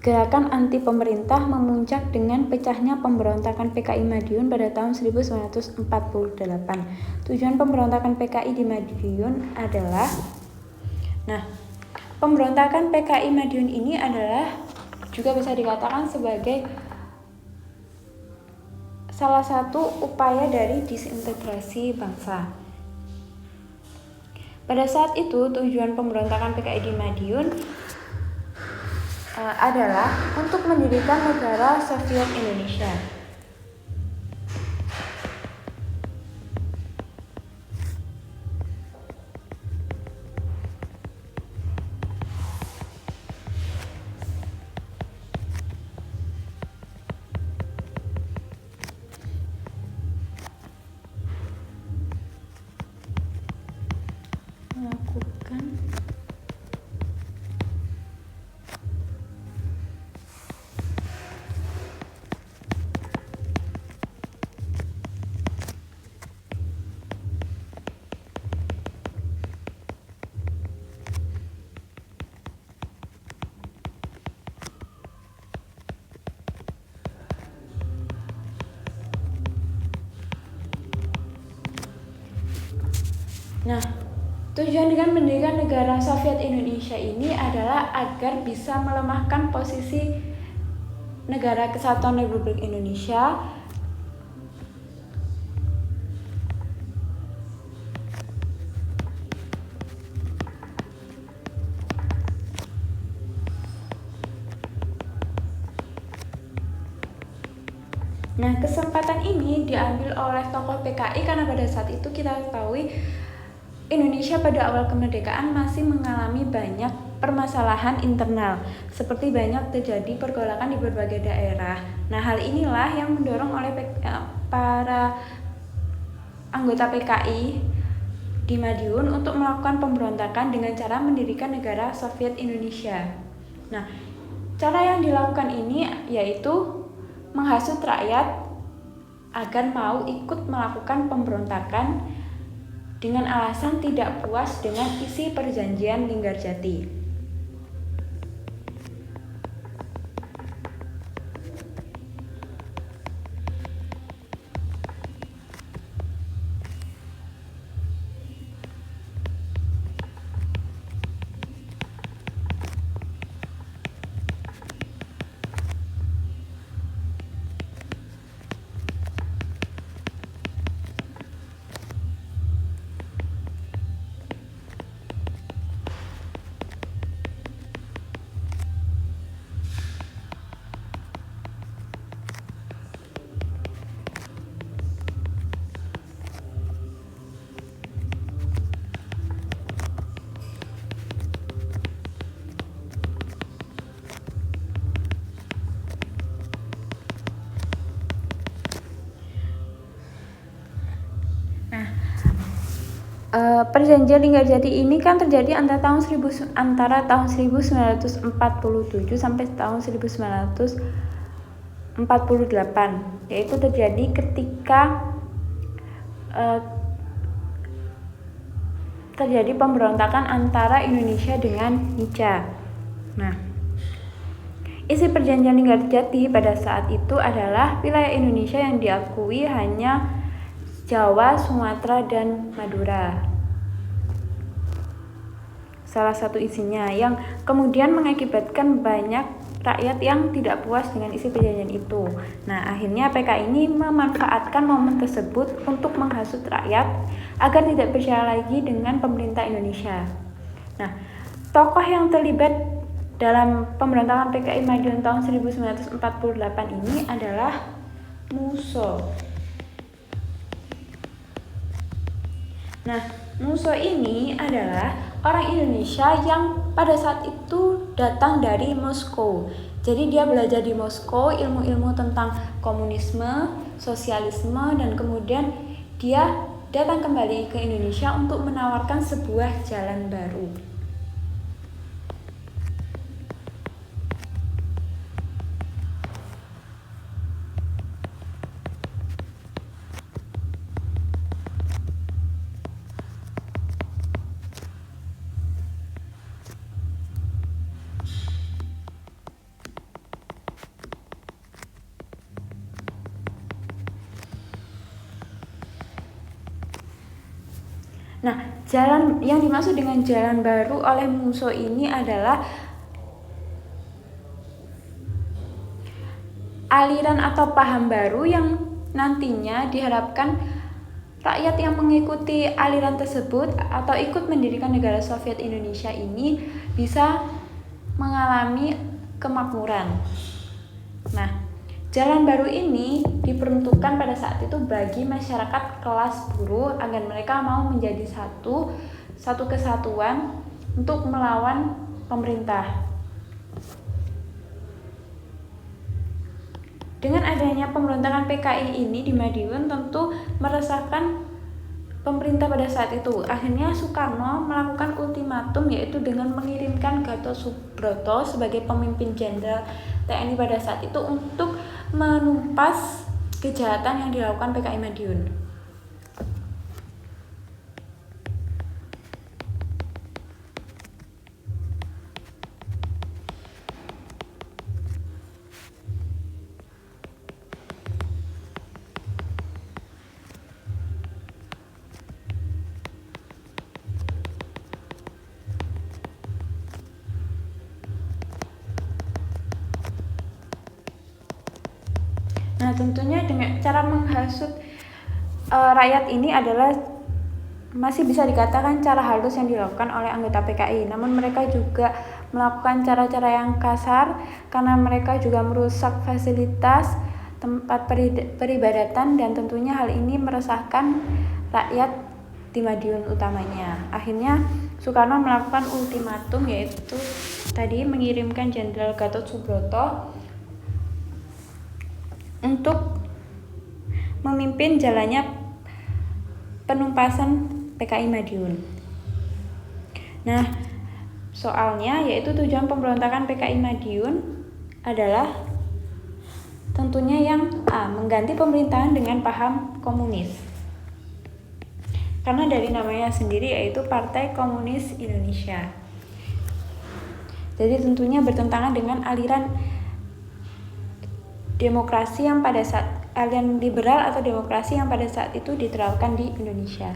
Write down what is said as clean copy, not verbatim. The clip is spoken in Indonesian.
Gerakan anti pemerintah memuncak dengan pecahnya pemberontakan PKI Madiun pada tahun 1948. Tujuan pemberontakan PKI di Madiun adalah pemberontakan PKI Madiun ini adalah juga bisa dikatakan sebagai salah satu upaya dari disintegrasi bangsa. Pada saat itu, tujuan pemberontakan PKI di Madiun adalah untuk mendirikan negara Soviet Indonesia. Tujuan dengan mendirikan negara Soviet Indonesia ini adalah agar bisa melemahkan posisi Negara Kesatuan Republik Indonesia kesempatan ini diambil oleh tokoh PKI karena pada saat itu kita ketahui Indonesia pada awal kemerdekaan masih mengalami banyak permasalahan internal, seperti banyak terjadi pergolakan di berbagai daerah. Hal inilah yang mendorong oleh para anggota PKI di Madiun untuk melakukan pemberontakan dengan cara mendirikan negara Soviet Indonesia. Cara yang dilakukan ini yaitu menghasut rakyat agar mau ikut melakukan pemberontakan dengan alasan tidak puas dengan isi perjanjian Linggarjati. Perjanjian Linggarjati ini kan terjadi antara tahun 1947 sampai tahun 1948, yaitu terjadi ketika terjadi pemberontakan antara Indonesia dengan Nica. Isi perjanjian Linggarjati pada saat itu adalah wilayah Indonesia yang diakui hanya Jawa, Sumatera, dan Madura. Salah satu isinya yang kemudian mengakibatkan banyak rakyat yang tidak puas dengan isi perjanjian itu. Akhirnya PKI ini memanfaatkan momen tersebut untuk menghasut rakyat agar tidak percaya lagi dengan pemerintah Indonesia. Tokoh yang terlibat dalam pemberontakan PKI Madiun tahun 1948 ini adalah Musso. Musso ini adalah orang Indonesia yang pada saat itu datang dari Moskow. Jadi dia belajar di Moskow ilmu-ilmu tentang komunisme, sosialisme, dan kemudian dia datang kembali ke Indonesia untuk menawarkan sebuah jalan baru. Nah, jalan yang dimaksud dengan jalan baru oleh Musso ini adalah aliran atau paham baru yang nantinya diharapkan rakyat yang mengikuti aliran tersebut atau ikut mendirikan negara Soviet Indonesia ini bisa mengalami kemakmuran. Nah, jalan baru ini diperuntukkan pada saat itu bagi masyarakat kelas buruh agar mereka mau menjadi satu kesatuan untuk melawan pemerintah. Dengan adanya pemberontakan PKI ini di Madiun tentu meresahkan pemerintah pada saat itu. Akhirnya Soekarno melakukan ultimatum, yaitu dengan mengirimkan Gatot Subroto sebagai pemimpin jenderal TNI pada saat itu untuk menumpas kejahatan yang dilakukan PKI Madiun. Nah, tentunya dengan cara menghasut rakyat ini adalah masih bisa dikatakan cara halus yang dilakukan oleh anggota PKI. Namun mereka juga melakukan cara-cara yang kasar karena mereka juga merusak fasilitas tempat peribadatan, dan tentunya hal ini meresahkan rakyat di Madiun utamanya. Akhirnya Soekarno melakukan ultimatum, yaitu tadi mengirimkan Jenderal Gatot Subroto untuk memimpin jalannya penumpasan PKI Madiun. Nah, soalnya yaitu tujuan pemberontakan PKI Madiun adalah tentunya yang mengganti pemerintahan dengan paham komunis. Karena dari namanya sendiri yaitu Partai Komunis Indonesia. Jadi tentunya bertentangan dengan aliran demokrasi yang pada saat aliran liberal atau demokrasi yang pada saat itu diterapkan di Indonesia.